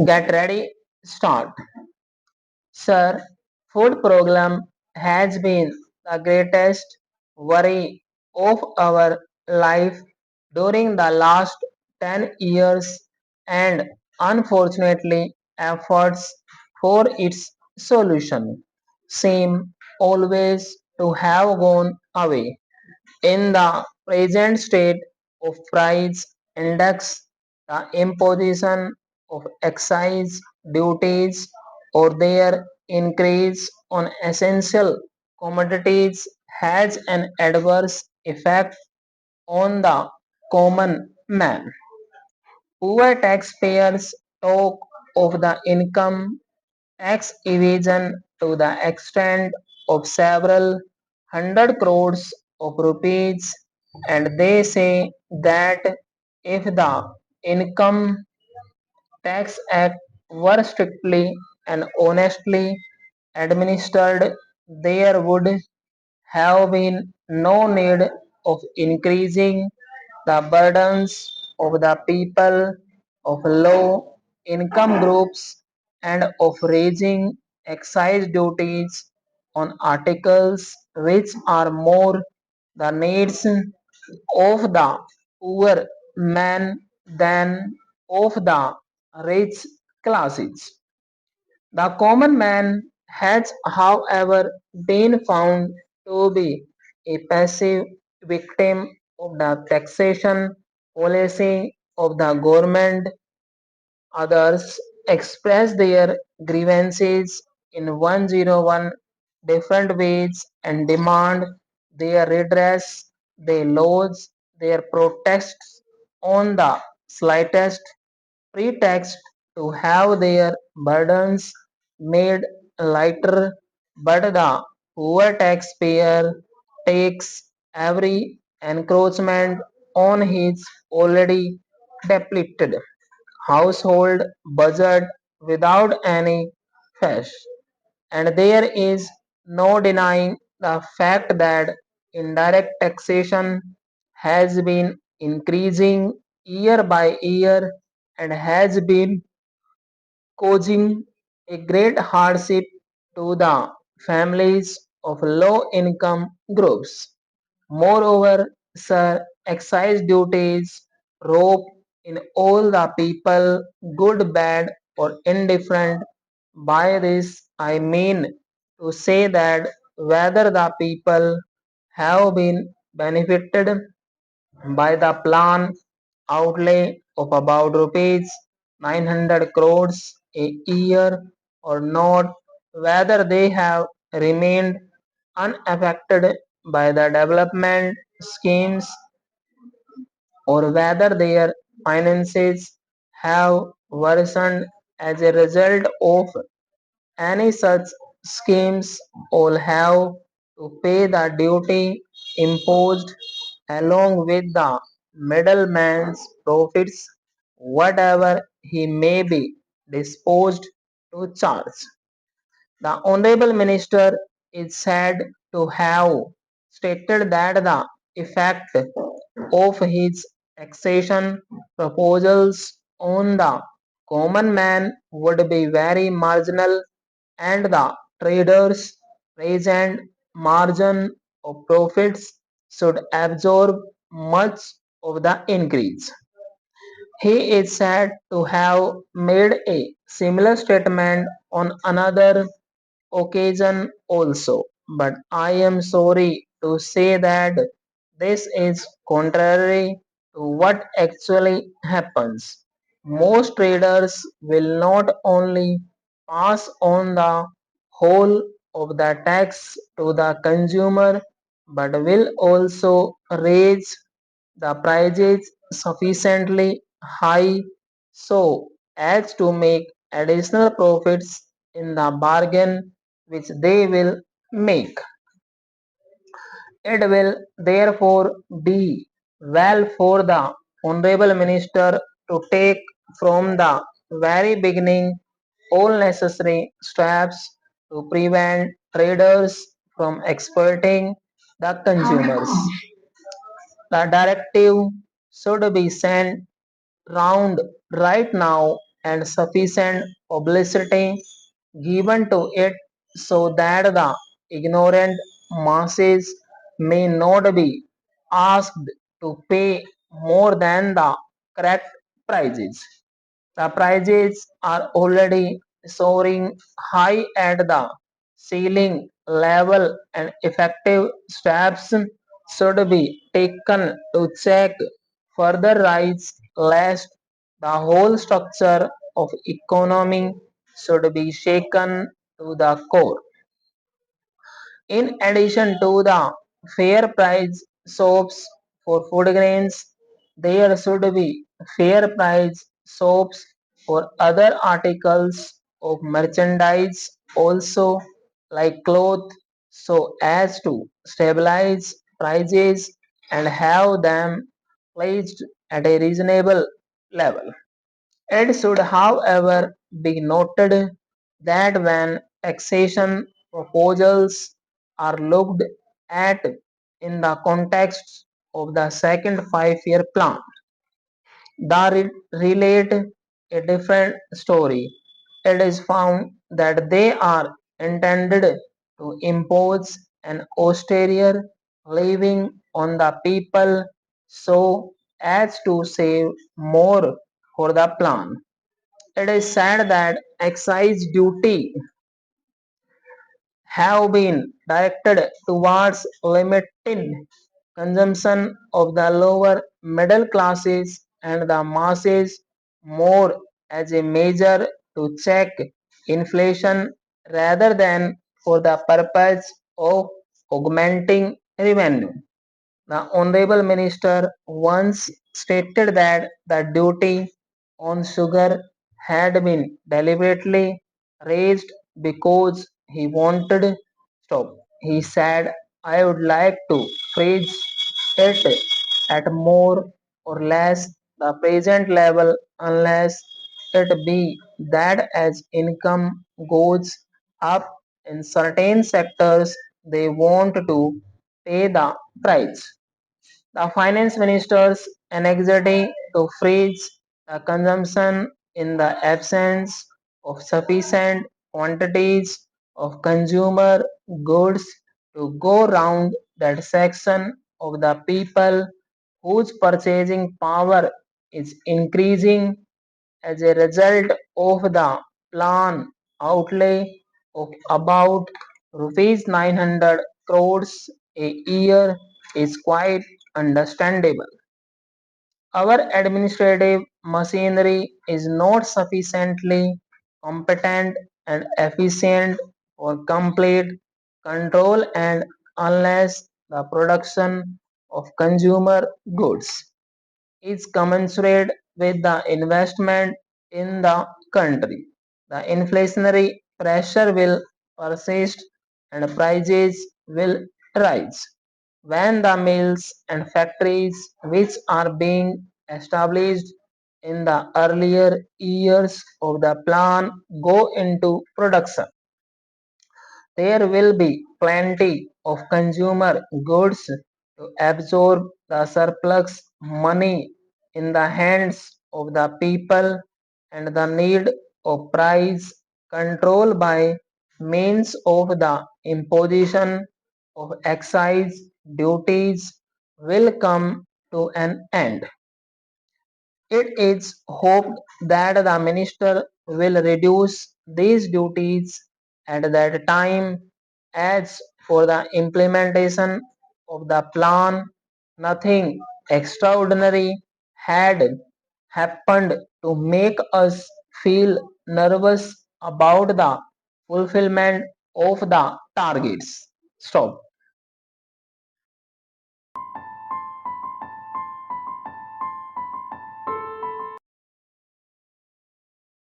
Get ready, start. Sir, food program has been the greatest worry of our life during the last 10 years and unfortunately efforts for its solution seem always to have gone away. In the present state of price index, the imposition of excise duties or their increase on essential commodities has an adverse effect on the common man. Poor taxpayers talk of the income tax evasion to the extent of several hundred crores of rupees, and they say that if the Income Tax Act were strictly and honestly administered, there would have been no need of increasing the burdens of the people of low income groups and of raising excise duties on articles which are more the needs of the poor man than of the rich classes. The common man has, however, been found to be a passive victim of the taxation policy of the government. Others express their grievances in 101 different ways and demand their redress. They lodge their protests on the slightest pretext to have their burdens made lighter, but the poor taxpayer takes every encroachment on his already depleted household budget without any fuss. And there is no denying the fact that indirect taxation has been increasing year by year and has been causing a great hardship to the families of low income groups. Moreover, sir, excise duties rope in all the people, good, bad, or indifferent. By this, I mean to say that whether the people have been benefited by the plan outlay of about rupees 900 crores a year or not, whether they have remained unaffected by the development schemes or whether their finances have worsened as a result of any such schemes, all have to pay the duty imposed along with the middleman's profits, whatever he may be disposed to charge. The Honorable Minister is said to have stated that the effect of his taxation proposals on the common man would be very marginal and the traders' present margin of profits should absorb much of the increase. He is said to have made a similar statement on another occasion also, but I am sorry to say that this is contrary to what actually happens. Most traders will not only pass on the whole of the tax to the consumer but will also raise the prices sufficiently high so as to make additional profits in the bargain which they will make. It will therefore be well for the Honorable Minister to take from the very beginning all necessary steps to prevent traders from exploiting the consumers. The directive should be sent round right now and sufficient publicity given to it so that the ignorant masses may not be asked to pay more than the correct prices. The prices are already soaring high at the ceiling level, and effective steps should be taken to check further rise lest the whole structure of economy should be shaken to the core. In addition to the fair price soaps for food grains, there should be fair price soaps for other articles of merchandise also, like clothes, so as to stabilize prices and have them placed at a reasonable level. It should, however, be noted that when taxation proposals are looked at in the context of the second 5-year plan, they relate a different story. It is found that they are intended to impose an austere living on the people so as to save more for the plan. It is said that excise duty have been directed towards limiting consumption of the lower middle classes and the masses more as a measure to check inflation rather than for the purpose of augmenting revenue. The Honorable Minister once stated that the duty on sugar had been deliberately raised because he wanted stop. He said, I would like to freeze it at more or less the present level unless it be that as income goes up in certain sectors they want to pay the price. The finance minister's anxiety to freeze the consumption in the absence of sufficient quantities of consumer goods to go round that section of the people whose purchasing power is increasing as a result of the plan outlay of about rupees 900 crores a year is quite understandable. Our administrative machinery is not sufficiently competent and efficient for complete control and unless the production of consumer goods is commensurate with the investment in the country. The inflationary pressure will persist and prices will rise. When the mills and factories which are being established in the earlier years of the plan go into production, there will be plenty of consumer goods to absorb the surplus money in the hands of the people, and the need of price control by means of the imposition of excise duties will come to an end. It is hoped that the minister will reduce these duties at that time. As for the implementation of the plan, nothing extraordinary had happened to make us feel nervous about the fulfillment of the targets. Stop.